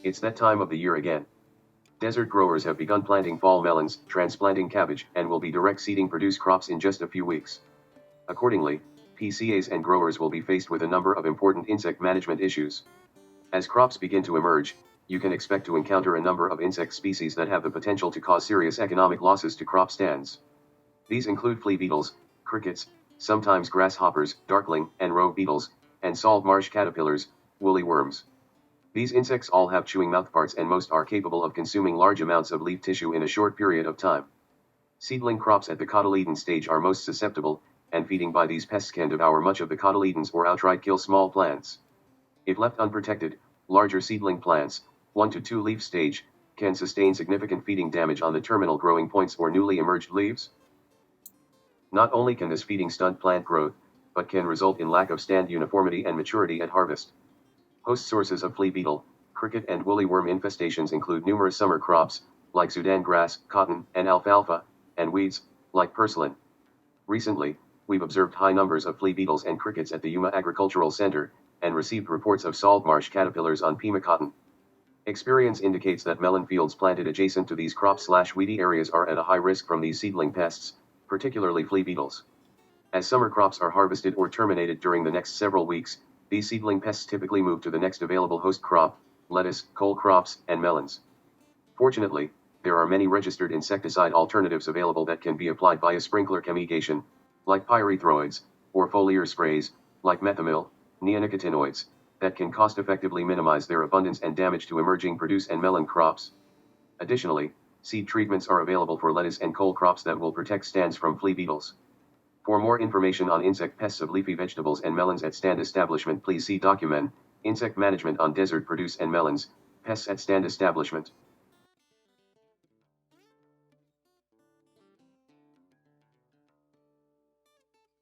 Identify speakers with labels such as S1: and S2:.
S1: It's that time of the year again. Desert growers have begun planting fall melons, transplanting cabbage, and will be direct seeding produce crops in just a few weeks. Accordingly, PCAs and growers will be faced with a number of important insect management issues. As crops begin to emerge, you can expect to encounter a number of insect species that have the potential to cause serious economic losses to crop stands. These include flea beetles, crickets, sometimes grasshoppers, darkling and rogue beetles, and salt marsh caterpillars, woolly worms. These insects all have chewing mouthparts and most are capable of consuming large amounts of leaf tissue in a short period of time. Seedling crops at the cotyledon stage are most susceptible, and feeding by these pests can devour much of the cotyledons or outright kill small plants. If left unprotected, larger seedling plants, 1 to 2 leaf stage, can sustain significant feeding damage on the terminal growing points or newly emerged leaves. Not only can this feeding stunt plant growth, but can result in lack of stand uniformity and maturity at harvest. Host sources of flea beetle, cricket and woolly worm infestations include numerous summer crops, like Sudan grass, cotton, and alfalfa, and weeds, like purslane. Recently, we've observed high numbers of flea beetles and crickets at the Yuma Agricultural Center, and received reports of salt marsh caterpillars on Pima cotton. Experience indicates that melon fields planted adjacent to these crop/weedy areas are at a high risk from these seedling pests, particularly flea beetles. As summer crops are harvested or terminated during the next several weeks, these seedling pests typically move to the next available host crop, lettuce, cole crops, and melons. Fortunately, there are many registered insecticide alternatives available that can be applied via sprinkler chemigation, like pyrethroids, or foliar sprays, like methamil, neonicotinoids, that can cost-effectively minimize their abundance and damage to emerging produce and melon crops. Additionally, seed treatments are available for lettuce and cole crops that will protect stands from flea beetles. For more information on insect pests of leafy vegetables and melons at stand establishment, please see document, Insect Management on Desert Produce and Melons, Pests at Stand Establishment.